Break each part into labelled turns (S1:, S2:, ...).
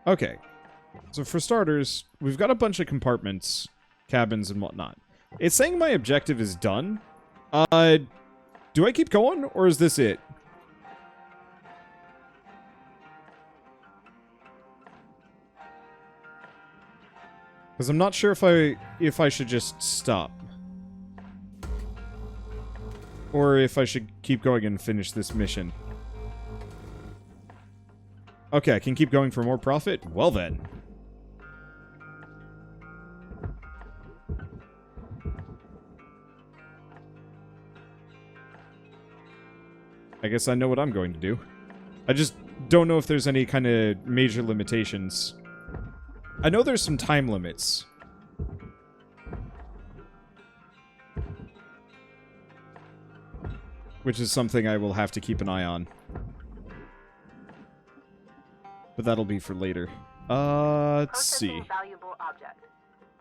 S1: Okay. So for starters, we've got a bunch of compartments, cabins, and whatnot. It's saying my objective is done. Do I keep going, or is this it? Because I'm not sure if I should just stop. Or if I should keep going and finish this mission. Okay, I can keep going for more profit? Well then. I guess I know what I'm going to do. I just don't know if there's any kind of major limitations. I know there's some time limits. Which is something I will have to keep an eye on. But that'll be for later. Let's see.
S2: Valuable object.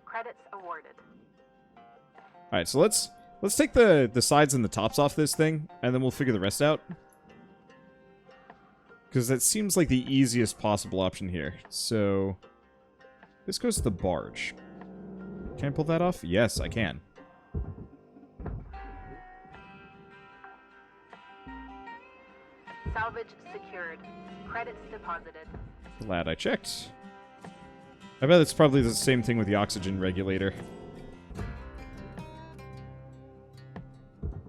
S2: Credits awarded.
S1: Alright, so let's take the sides and the tops off this thing, and then we'll figure the rest out. Because that seems like the easiest possible option here. So, this goes to the barge. Can I pull that off? Yes, I can.
S2: Salvage secured. Credits deposited.
S1: Glad I checked. I bet it's probably the same thing with the oxygen regulator.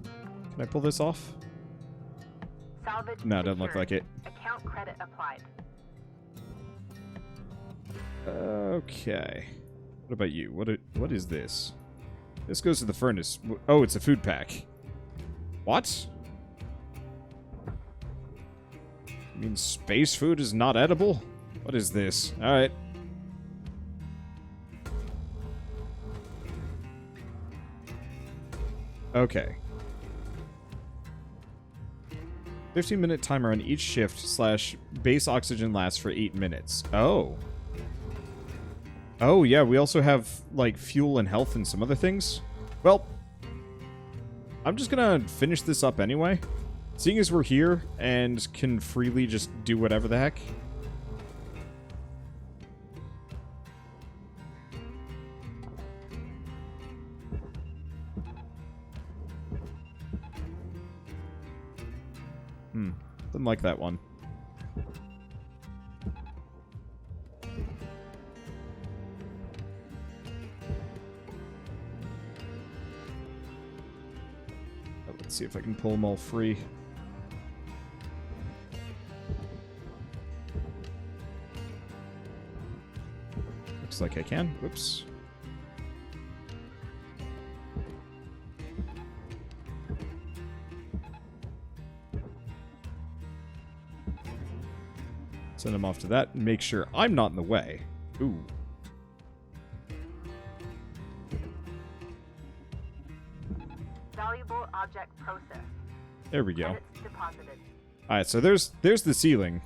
S1: Can I pull this off?
S2: Salvage
S1: No, it doesn't look like it.
S2: Account credit applied.
S1: Okay. What about you? What is this? This goes to the furnace. Oh, it's a food pack. What? You mean space food is not edible? What is this? Alright. Okay. 15-minute timer on each shift / base oxygen lasts for 8 minutes. Oh. Oh, yeah, we also have, like, fuel and health and some other things. Well, I'm just gonna finish this up anyway. Seeing as we're here and can freely just do whatever the heck. Didn't like that one. Let's see if I can pull them all free. Looks like I can. Whoops. Send them off to that and make sure I'm not in the way. Ooh.
S2: Valuable object processed.
S1: There we go.
S2: Credits deposited.
S1: Alright, so there's the ceiling.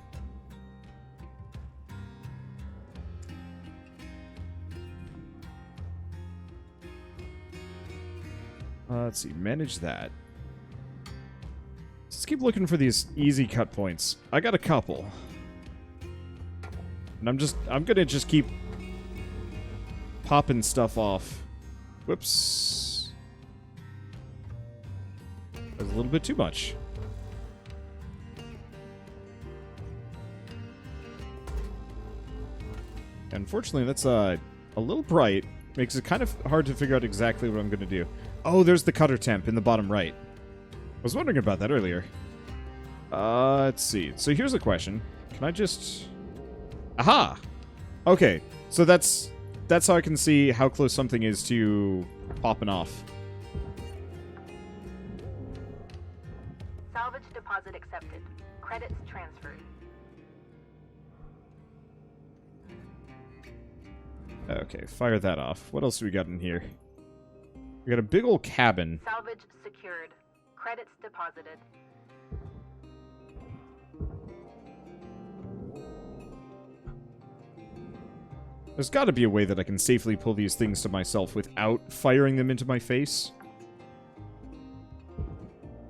S1: Let's see, manage that. Let's keep looking for these easy cut points. I got a couple. And I'm gonna just keep popping stuff off. Whoops. That was a little bit too much. Unfortunately, that's a little bright. Makes it kind of hard to figure out exactly what I'm gonna do. Oh, there's the cutter temp in the bottom right. I was wondering about that earlier. Let's see. So here's a question. Can I just... Aha! Okay, so that's how I can see how close something is to popping off.
S2: Salvage deposit accepted. Credits transferred.
S1: Okay, fire that off. What else do we got in here? We got a big old cabin.
S2: Salvage secured. Credits deposited.
S1: There's got to be a way that I can safely pull these things to myself without firing them into my face.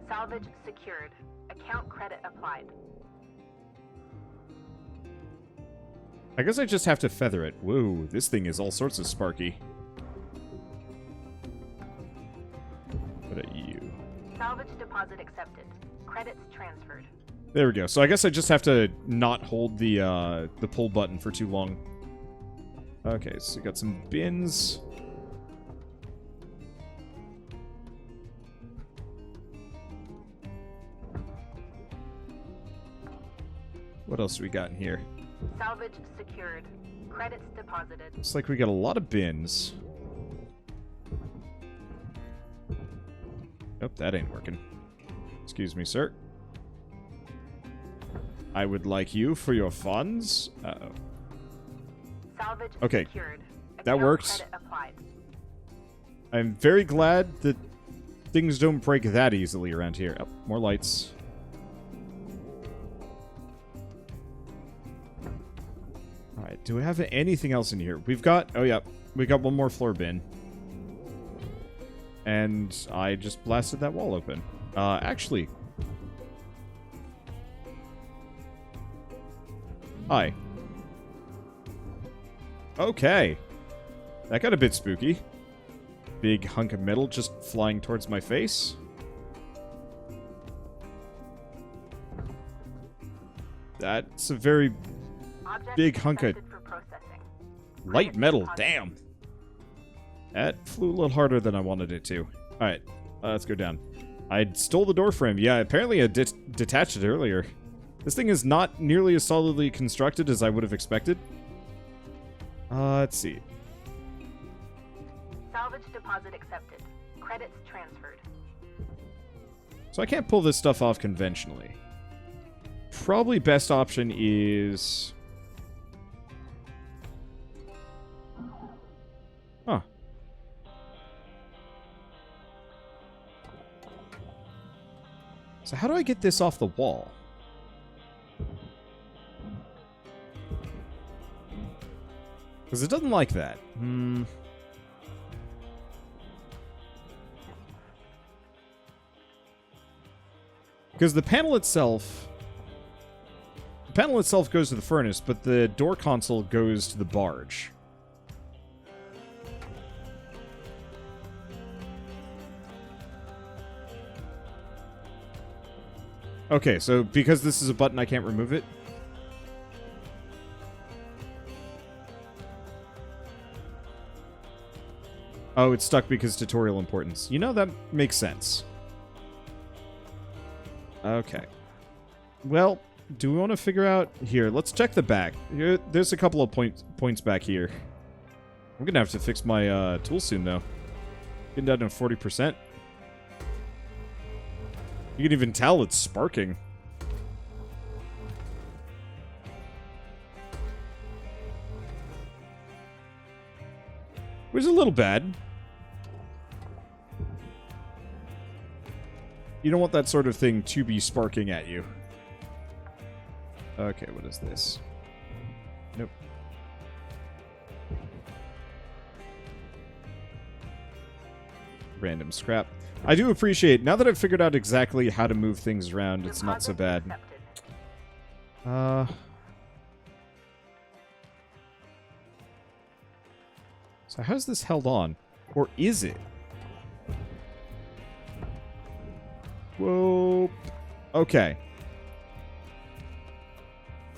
S2: Salvage secured. Account credit applied.
S1: I guess I just have to feather it. Whoa, this thing is all sorts of sparky. What are you?
S2: Salvage deposit accepted. Credits transferred.
S1: There we go. So I guess I just have to not hold the pull button for too long. Okay, so we got some bins. What else do we got in here?
S2: Salvage secured. Credits deposited.
S1: Looks like we got a lot of bins. Nope, that ain't working. Excuse me, sir. I would like you for your funds. Uh-oh.
S2: Salvage
S1: okay,
S2: secured.
S1: that
S2: Account
S1: works.
S2: credit applied.
S1: I'm very glad that things don't break that easily around here. Oh, more lights. Alright, do we have anything else in here? We've got... Oh, yeah. We got one more floor bin. And I just blasted that wall open. Actually... Hi. Okay. That got a bit spooky. Big hunk of metal just flying towards my face. That's a very
S2: Object
S1: big hunk of
S2: accepted for processing.
S1: light metal.
S2: deposit.
S1: Damn. That flew a little harder than I wanted it to. Alright, let's go down. I stole the door frame. Yeah, apparently I detached it earlier. This thing is not nearly as solidly constructed as I would have expected. Let's see.
S2: Salvage deposit accepted. Credits transferred.
S1: So I can't pull this stuff off conventionally. Probably best option is... Huh. So how do I get this off the wall? Because it doesn't like that. Because the panel itself... The panel itself goes to the furnace, but the door console goes to the barge. Okay, so because this is a button, I can't remove it? Oh, it's stuck because tutorial importance. You know, that makes sense. Okay. Well, do we want to figure out... Here, let's check the back. There's a couple of points back here. I'm going to have to fix my tool soon, though. Getting down to 40%. You can even tell it's sparking. Which is a little bad. You don't want that sort of thing to be sparking at you. Okay, what is this? Nope. Random scrap. I do appreciate, now that I've figured out exactly how to move things around, it's not so bad. So how's this held on? Or is it? Whoa. Okay.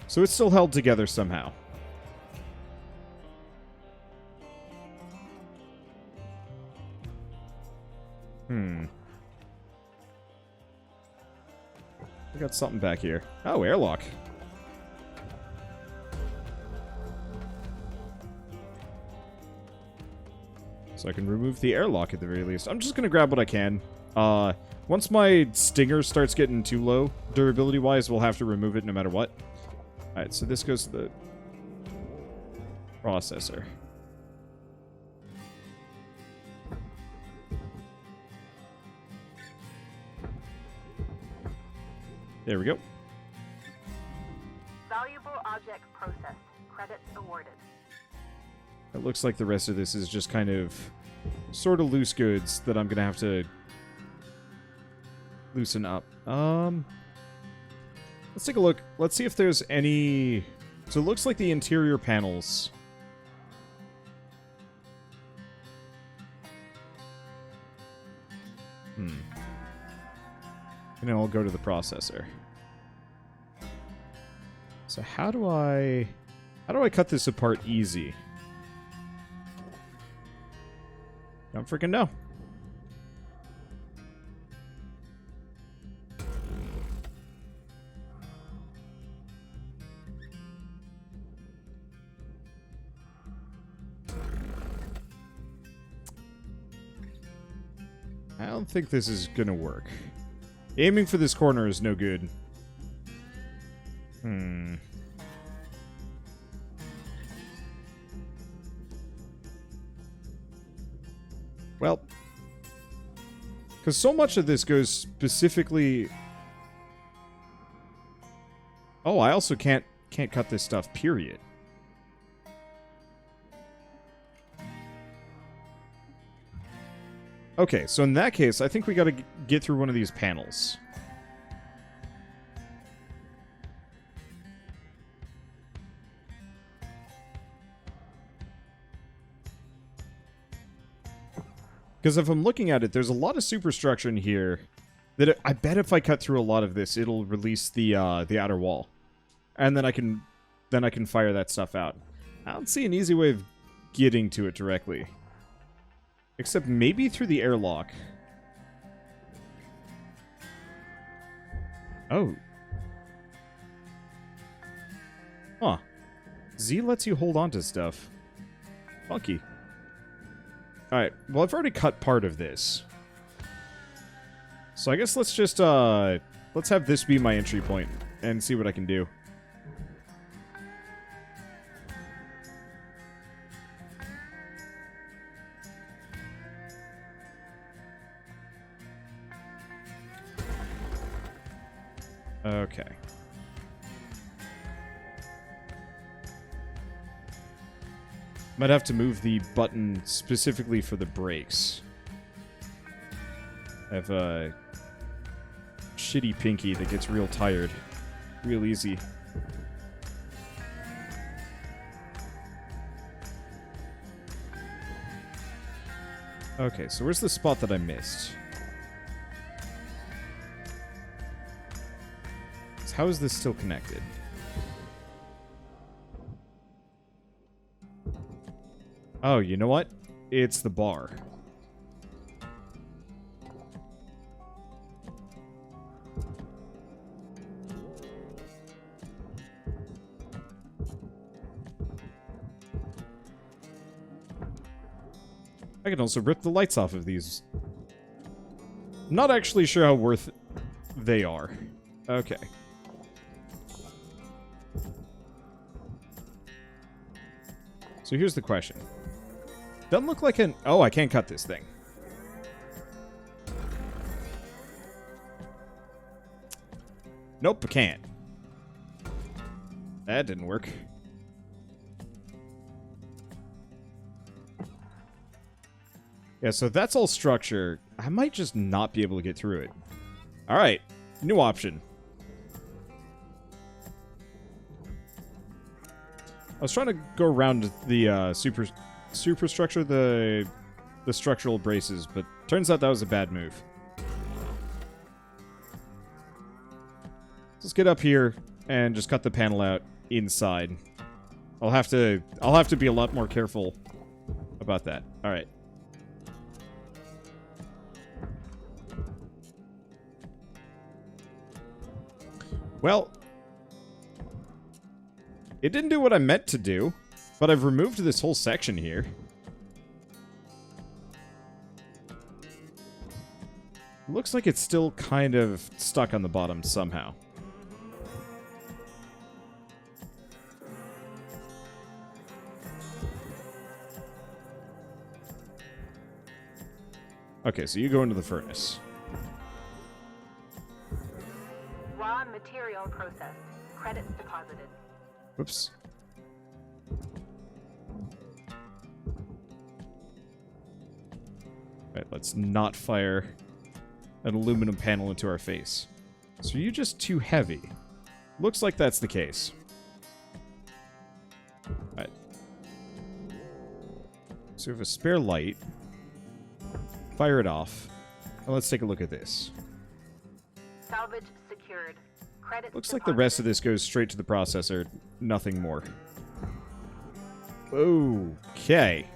S1: So it's still held together somehow. We got something back here. Oh, airlock. So I can remove the airlock at the very least. I'm just going to grab what I can. Once my stinger starts getting too low, durability-wise, we'll have to remove it no matter what. Alright, so this goes to the processor. There we go.
S2: Valuable object processed. Credits awarded.
S1: It looks like the rest of this is just kind of sort of loose goods that I'm going to have to loosen up. Let's take a look. Let's see if there's any So it looks like the interior panels... And then I'll go to the processor. So how do I cut this apart easy? Don't freaking know. I don't think this is gonna work. Aiming for this corner is no good. Well, because so much of this goes specifically... Oh, I also can't cut this stuff, period. Okay, so in that case, I think we gotta get through one of these panels. Because if I'm looking at it, there's a lot of superstructure in here that I bet if I cut through a lot of this, it'll release the outer wall, and then I can fire that stuff out. I don't see an easy way of getting to it directly, except maybe through the airlock. Oh. Huh. Z lets you hold on to stuff. Funky. Alright, well, I've already cut part of this. So I guess let's just, let's have this be my entry point and see what I can do. Okay. Might have to move the button specifically for the brakes. I have a shitty pinky that gets real tired real easy. Okay, so where's the spot that I missed? So how is this still connected? Oh, you know what? It's the bar. I can also rip the lights off of these. Not actually sure how worth they are. Okay. So here's the question. Doesn't look like an... Oh, I can't cut this thing. Nope, I can't. That didn't work. Yeah, so that's all structure. I might just not be able to get through it. Alright, new option. I was trying to go around the superstructure, the structural braces, but turns out that was a bad move. Let's get up here and just cut the panel out inside. I'll have to be a lot more careful about that. All right. Well, it didn't do what I meant to do, but I've removed this whole section here. Looks like it's still kind of stuck on the bottom somehow. Okay, so you go into the furnace.
S2: Raw material processed. Credits deposited.
S1: Whoops. Alright, let's not fire an aluminum panel into our face. So are you just too heavy? Looks like that's the case. So we have a spare light. Fire it off. And let's take a look at this.
S2: Salvage secured. Credits
S1: Looks like the rest of this goes straight to the processor. Nothing more. Okay.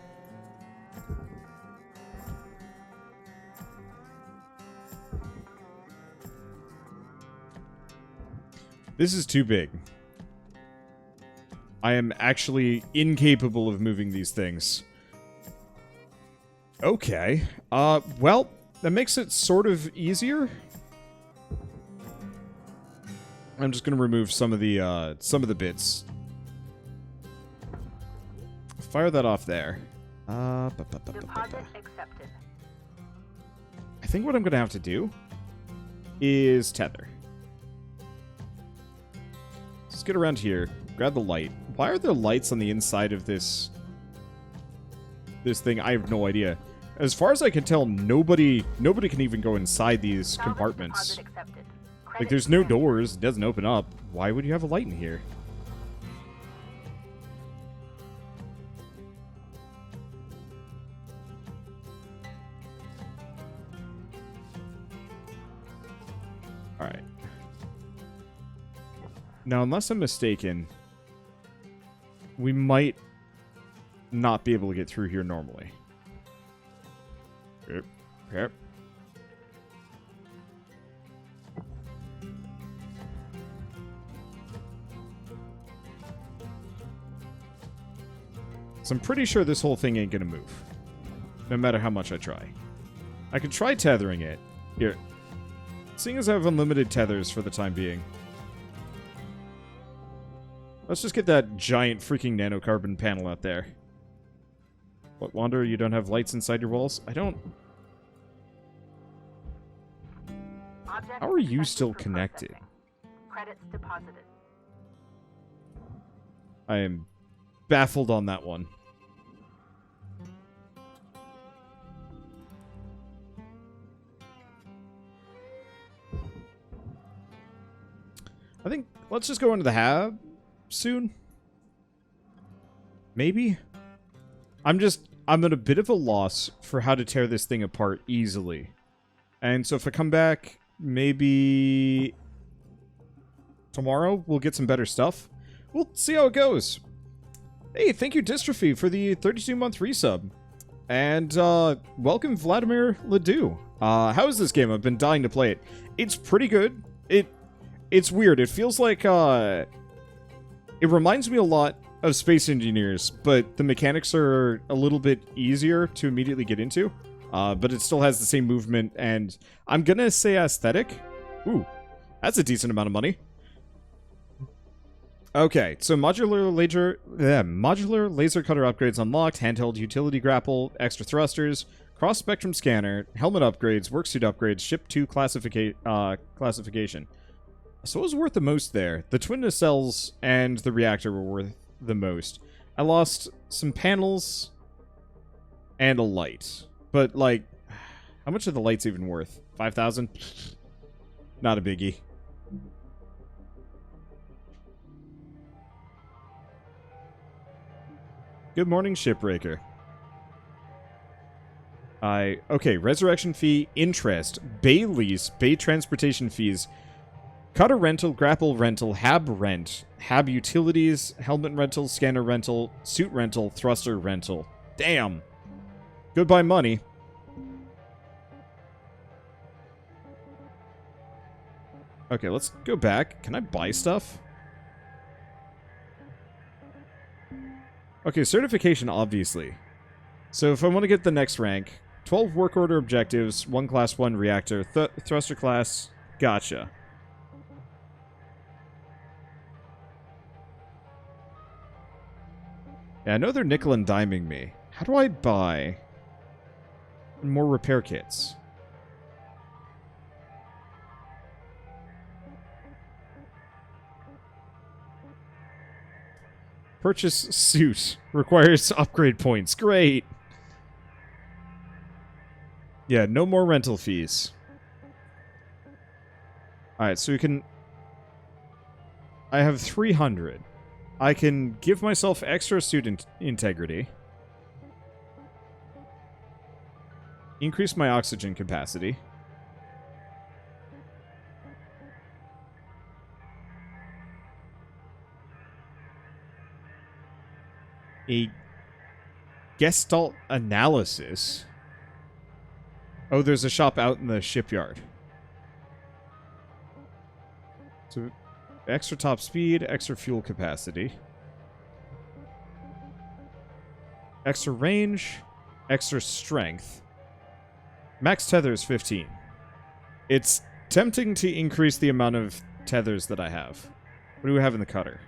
S1: This is too big. I am actually incapable of moving these things. Okay. Well, that makes it sort of easier. I'm just gonna remove some of the bits. Fire that off there.
S2: Deposit accepted.
S1: I think what I'm gonna have to do is tether. Let's get around here. Grab the light. Why are there lights on the inside of this thing? I have no idea. As far as I can tell, nobody can even go inside these
S2: Salvage
S1: compartments.
S2: deposit accepted.
S1: Like,
S2: Credits
S1: there's no
S2: transferred.
S1: doors. It doesn't open up. Why would you have a light in here? Alright. Now, unless I'm mistaken, we might not be able to get through here normally. Yep. Yep. So I'm pretty sure this whole thing ain't gonna move. No matter how much I try. I could try tethering it. Here. Seeing as I have unlimited tethers for the time being. Let's just get that giant freaking nanocarbon panel out there. What, Wander, you don't have lights inside your walls? I don't...
S2: Object
S1: How are you
S2: accepted
S1: still
S2: for
S1: connected?
S2: processing. Credits deposited.
S1: I am baffled on that one. I think let's just go into the hab soon. Maybe? I'm at a bit of a loss for how to tear this thing apart easily. And so if I come back, maybe tomorrow, we'll get some better stuff. We'll see how it goes. Hey, thank you, Dystrophy, for the 32-month resub. And, welcome, Vladimir Ledoux. How is this game? I've been dying to play it. It's pretty good. It's weird. It feels like, it reminds me a lot of Space Engineers, but the mechanics are a little bit easier to immediately get into. But it still has the same movement, and I'm gonna say aesthetic. Ooh, that's a decent amount of money. Okay, so modular laser cutter upgrades unlocked, handheld utility grapple, extra thrusters, cross-spectrum scanner, helmet upgrades, worksuit upgrades, ship 2 classification. So what was worth the most there? The twin nacelles and the reactor were worth the most. I lost some panels and a light. But, like, how much are the lights even worth? 5,000? Not a biggie. Good morning, Shipbreaker. Okay, resurrection fee, interest, bay lease, bay transportation fees, cutter rental, grapple rental, hab rent, hab utilities, helmet rental, scanner rental, suit rental, thruster rental. Damn. Goodbye money. Okay, let's go back. Can I buy stuff? Okay, certification, obviously. So if I want to get the next rank, 12 work order objectives, 1 class 1 reactor, thruster class, gotcha. Yeah, I know they're nickel and diming me. How do I buy more repair kits? Purchase suit. Requires upgrade points. Great. Yeah, no more rental fees. Alright, so we can... I have 300. I can give myself extra suit integrity. Increase my oxygen capacity. A Gestalt analysis. Oh, there's a shop out in the shipyard. So, extra top speed, extra fuel capacity. Extra range, extra strength. Max tether is 15. It's tempting to increase the amount of tethers that I have. What do we have in the cutter?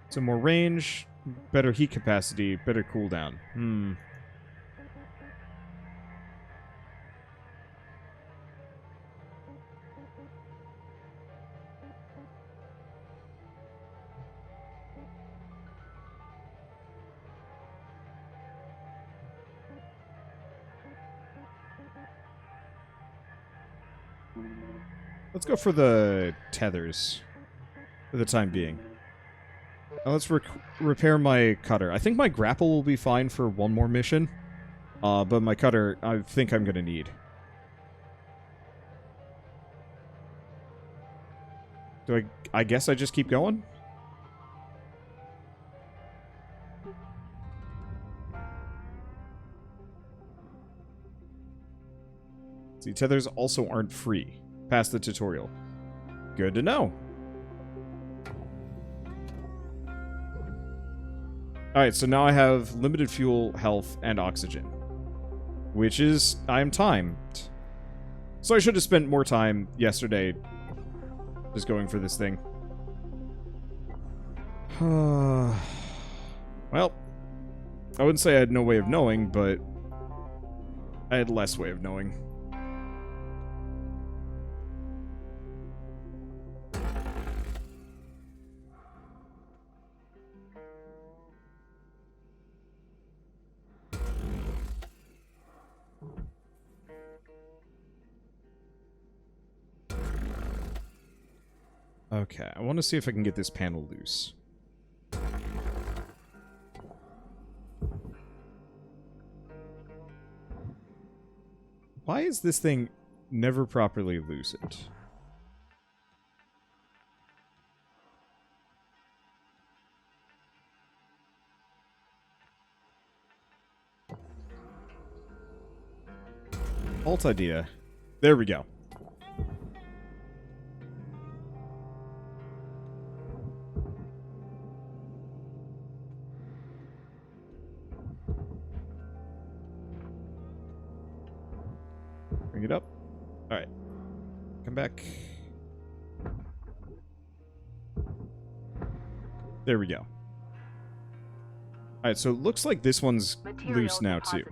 S1: So more range, better heat capacity, better cooldown. Let's go for the tethers for the time being. Now let's repair my cutter. I think my grapple will be fine for one more mission. But my cutter, I think I'm going to need. Do I guess I just keep going? See, tethers also aren't free. Past the tutorial. Good to know. Alright, so now I have limited fuel, health, and oxygen. Which is... I'm timed. So I should have spent more time yesterday just going for this thing. Well, I wouldn't say I had no way of knowing, but I had less way of knowing. Okay, I want to see if I can get this panel loose. Why is this thing never properly loosened? Alt idea. There we go. Bring it up. Alright. Come back. There we go. Alright, so it looks like this one's loose now, too.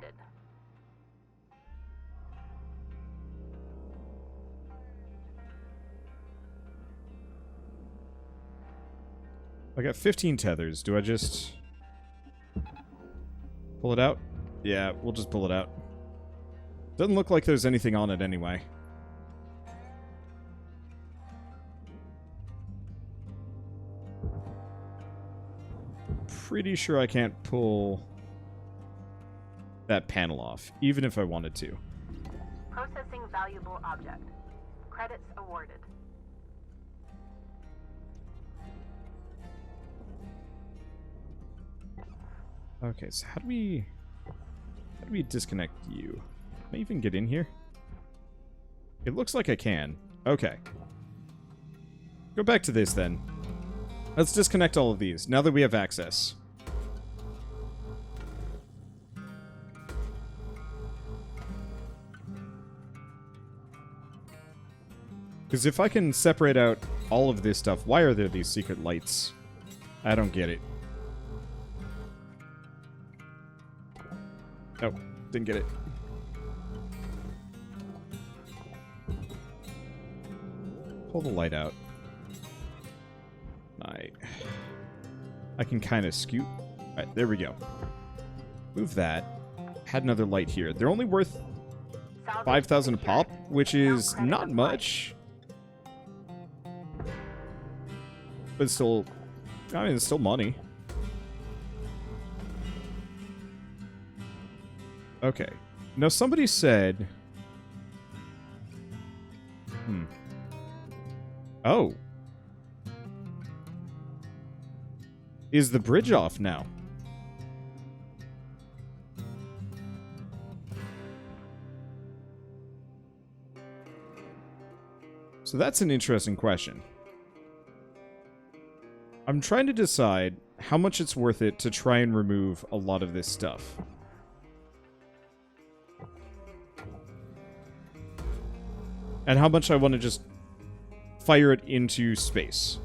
S1: I got 15 tethers. Do I just pull it out? Yeah, we'll just pull it out. Doesn't look like there's anything on it anyway. Pretty sure I can't pull that panel off, even if I wanted to.
S2: Processing valuable object. Credits awarded.
S1: Okay, so how do we disconnect you? Can I even get in here? It looks like I can. Okay. Go back to this then. Let's disconnect all of these, now that we have access. Because if I can separate out all of this stuff, why are there these secret lights? I don't get it. Oh, didn't get it. Pull the light out. I can kind of scoot. Alright, there we go. Move that. Had another light here. They're only worth 5,000 a pop, which is not much. But still, I mean, it's still money. Okay. Now, somebody said... Oh. Is the bridge off now? So that's an interesting question. I'm trying to decide how much it's worth it to try and remove a lot of this stuff. And how much I want to just fire it into space.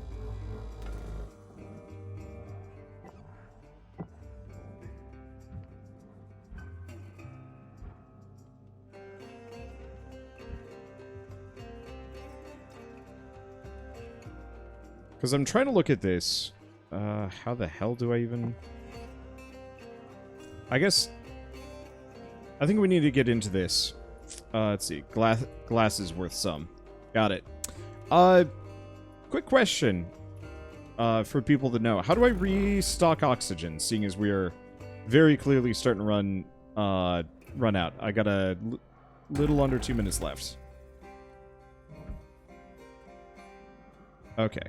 S1: Because I'm trying to look at this. How the hell do I even... I guess... I think we need to get into this. Let's see. Glass is worth some. Got it. Quick question. For people to know. How do I restock oxygen, seeing as we are very clearly starting to run out? I got a little under 2 minutes left. Okay.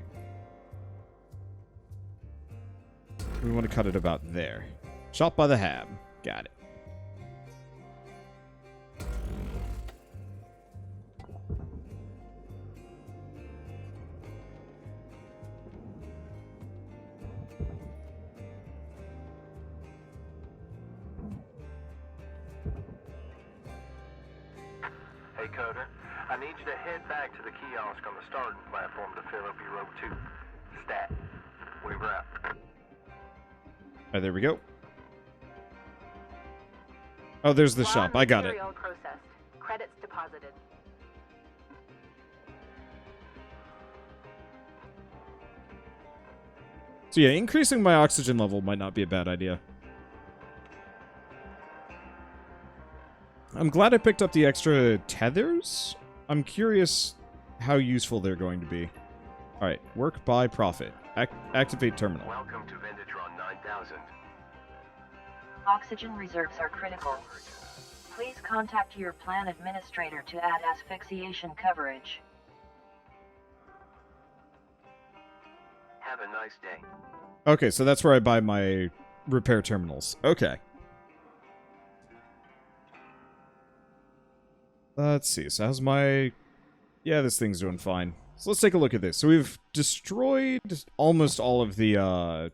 S1: We want to cut it about there. Shot by the hab. Got it.
S3: Hey, Coder. I need you to head back to the kiosk on the starting platform to fill up your row 2. Stat. Weaver out.
S1: There we go. Oh, there's the shop. I got it.
S2: Material processed. Credits deposited.
S1: So yeah, increasing my oxygen level might not be a bad idea. I'm glad I picked up the extra tethers. I'm curious how useful they're going to be. Alright, work by profit. Activate terminal.
S3: Welcome to Vendatron 9000.
S4: Oxygen reserves are critical. Please contact your plan administrator to add asphyxiation coverage.
S3: Have a nice day.
S1: Okay, so that's where I buy my repair terminals. Okay. Let's see. So how's my... Yeah, this thing's doing fine. So let's take a look at this. So we've destroyed almost all of the,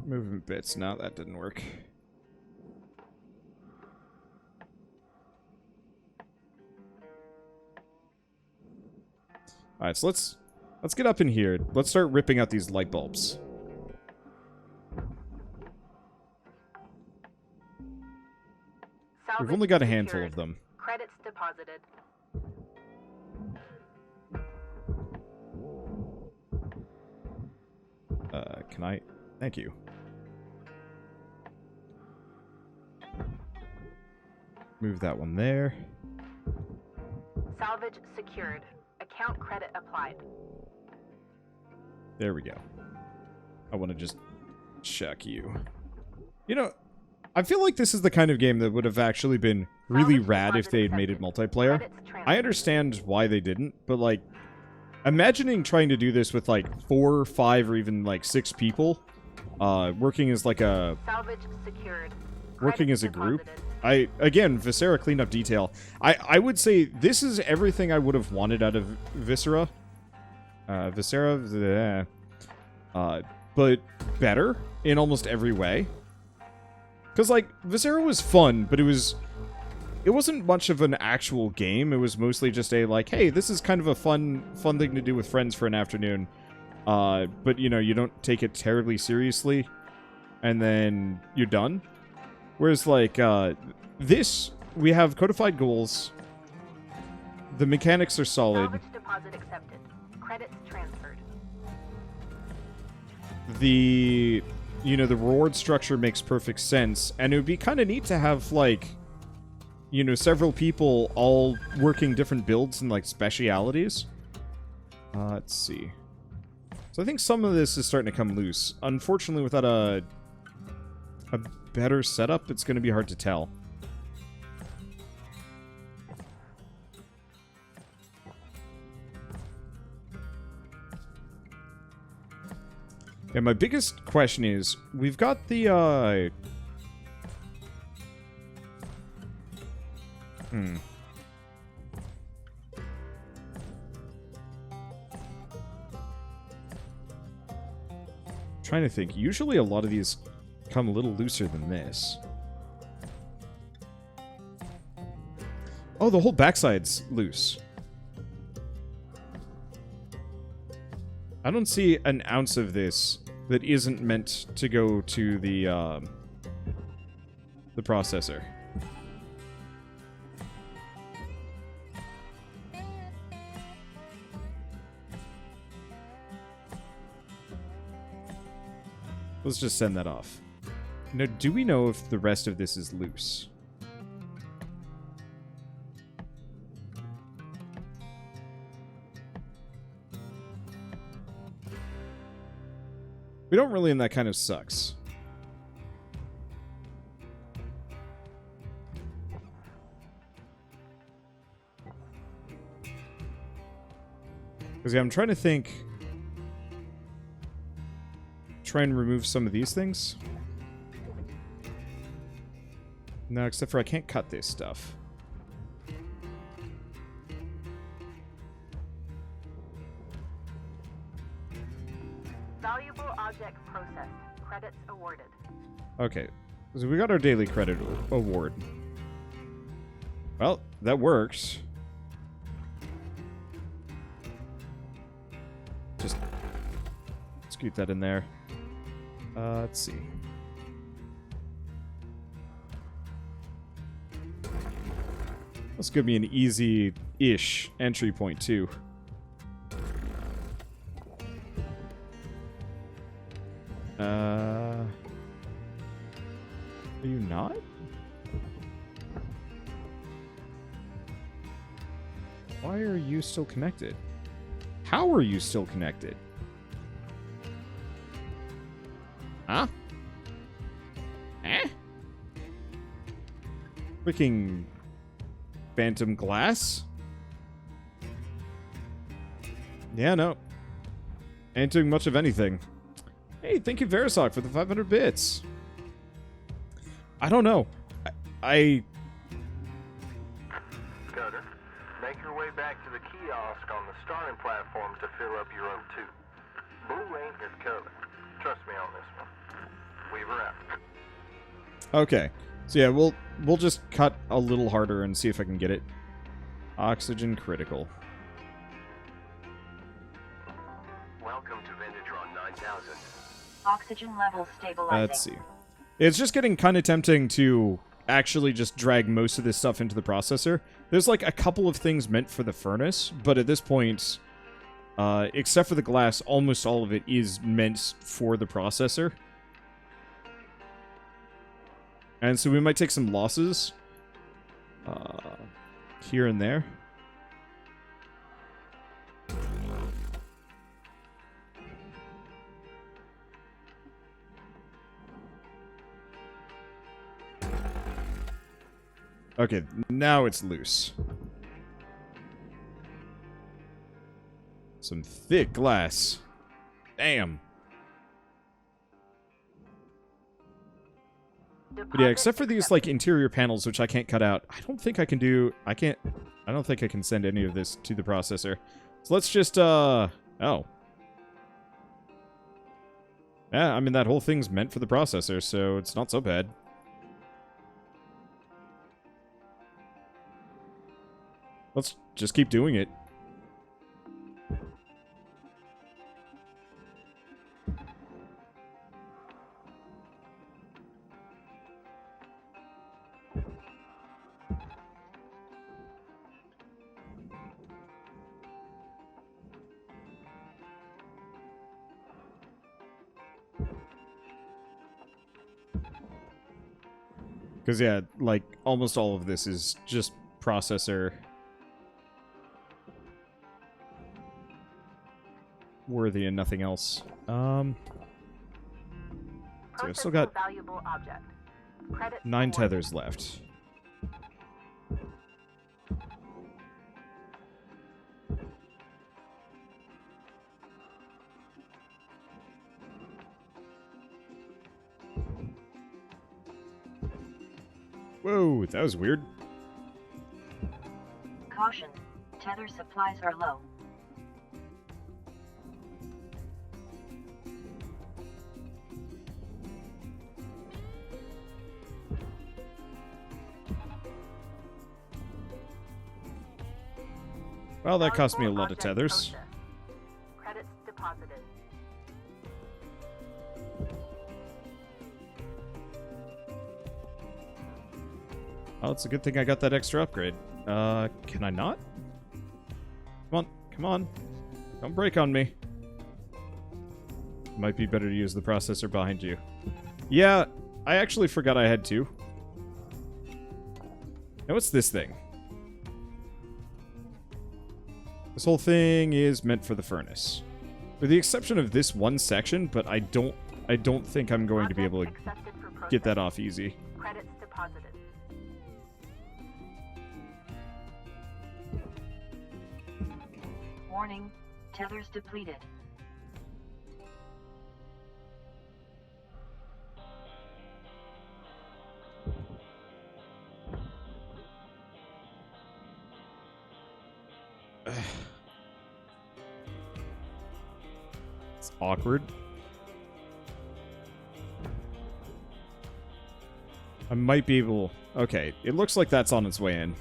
S1: movement bits. No, that didn't work. Alright, so let's get up in here. Let's start ripping out these light bulbs. We've only got a handful of them.
S2: Credits deposited.
S1: Can I? Thank you. Move that one there.
S2: Salvage secured. Account credit applied.
S1: There we go. I want to just check you. You know, I feel like this is the kind of game that would have actually been really rad if they had made it multiplayer. I understand why they didn't, but like, imagining trying to do this with like 4, 5, or even like 6 people, working as like a...
S2: Salvage secured.
S1: Working as a group. Again, Viscera cleanup detail. I would say this is everything I would have wanted out of Viscera. Viscera, but better in almost every way. Because, like, Viscera was fun, but it wasn't much of an actual game. It was mostly just a, like, hey, this is kind of a fun thing to do with friends for an afternoon. But, you know, you don't take it terribly seriously, and then you're done. Whereas, like, this, we have codified goals. The mechanics are solid.
S2: Salvage deposit accepted. Credits transferred.
S1: The, you know, the reward structure makes perfect sense. And it would be kind of neat to have, like, you know, several people all working different builds and, like, specialities. Let's see. So I think some of this is starting to come loose. Unfortunately, without a a better setup, it's going to be hard to tell. And my biggest question is, we've got the, Trying to think. Usually a lot of these come a little looser than this. Oh, the whole backside's loose. I don't see an ounce of this that isn't meant to go to the processor. Let's just send that off. Now, do we know if the rest of this is loose? We don't really, and that kind of sucks. Because yeah, I'm trying to think... Try and remove some of these things. No, except for I can't cut this stuff.
S2: Valuable object processed. Credits awarded.
S1: Okay, so we got our daily credit award. Well, that works. Just scoot that in there. Let's see. This could be an easy-ish entry point, too. Are you not? Why are you still connected? How are you still connected? Huh? Eh? Freaking phantom glass? Yeah, no. Ain't doing much of anything. Hey, thank you, Verisok, for the 500 bits. I don't know. I
S3: Scudder, make your way back to the kiosk on the starting platform to fill up your O2. Blue ain't his color. Trust me on this one. Weaver out.
S1: Okay. So yeah, we'll just cut a little harder and see if I can get it. Oxygen critical.
S3: Welcome to Vintatron 9000.
S4: Oxygen levels stabilizing.
S1: Let's see. It's just getting kind of tempting to actually just drag most of this stuff into the processor. There's like a couple of things meant for the furnace, but at this point, except for the glass, almost all of it is meant for the processor. And so we might take some losses here and there. Okay, now it's loose. Some thick glass. Damn. But yeah, except for these, like, interior panels, which I can't cut out, I don't think I can do... I don't think I can send any of this to the processor. So let's just, oh. Yeah, I mean, that whole thing's meant for the processor, so it's not so bad. Let's just keep doing it. Because, yeah, like, almost all of this is just processor worthy and nothing else. see. I've still got
S2: valuable object. Credits
S1: 9
S2: awarded.
S1: tethers left. Whoa, that was weird.
S4: Caution, tether supplies are low.
S1: Well, that cost me a
S2: Valuable
S1: lot of
S2: object
S1: tethers.
S2: OSHA. Credits deposited.
S1: Well, it's a good thing I got that extra upgrade. Can I not? Come on, come on. Don't break on me. Might be better to use the processor behind you. Yeah, I actually forgot I had 2. Now what's this thing? This whole thing is meant for the furnace. With the exception of this one section, but I don't think I'm going to be able to
S2: Object accepted for
S1: get that
S2: processing.
S1: off easy.
S2: Credits deposited.
S4: Warning, tethers depleted.
S1: It's awkward. I might be able... Okay, it looks like that's on its way in.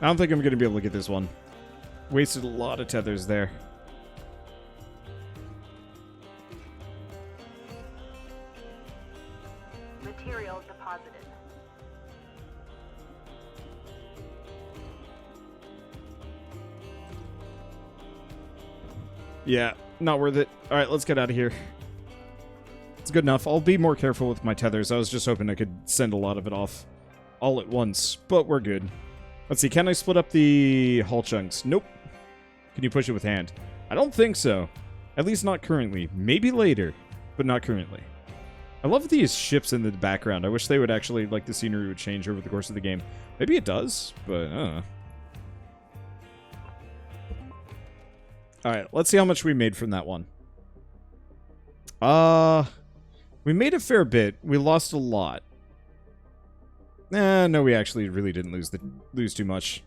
S1: I don't think I'm going to be able to get this one. Wasted a lot of tethers there.
S2: Material deposited.
S1: Yeah, not worth it. Alright, let's get out of here. It's good enough. I'll be more careful with my tethers. I was just hoping I could send a lot of it off all at once, but we're good. Let's see, can I split up the hull chunks? Nope. Can you push it with hand? I don't think so. At least not currently. Maybe later, but not currently. I love these ships in the background. I wish they would actually, like, the scenery would change over the course of the game. Maybe it does, but I don't know. Alright, let's see how much we made from that one. We made a fair bit. We lost a lot. No, we actually really didn't lose too much.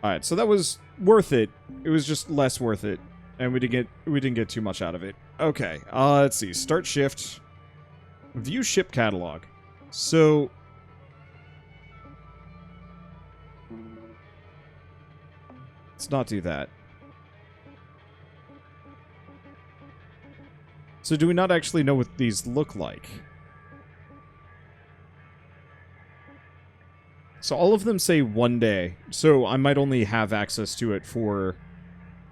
S1: Alright, so that was worth it. It was just less worth it. And we didn't get too much out of it. Okay, let's see. Start shift. View ship catalog. So let's not do that. So do we not actually know what these look like? So all of them say 1 day. So I might only have access to it for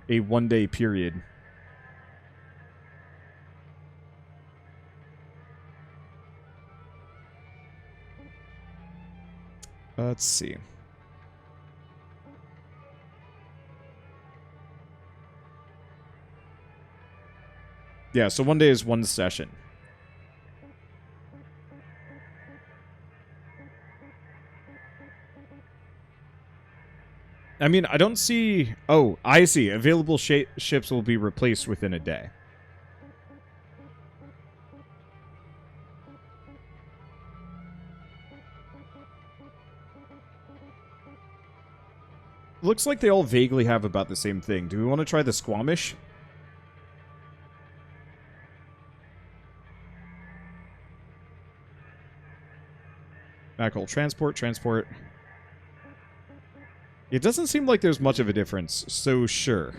S1: a 1 day period. Let's see. Yeah, so 1 day is 1 session. I mean, I don't see... Oh, I see. Available ships will be replaced within a day. Looks like they all vaguely have about the same thing. Do we want to try the Squamish? Backhaul transport. It doesn't seem like there's much of a difference, so sure.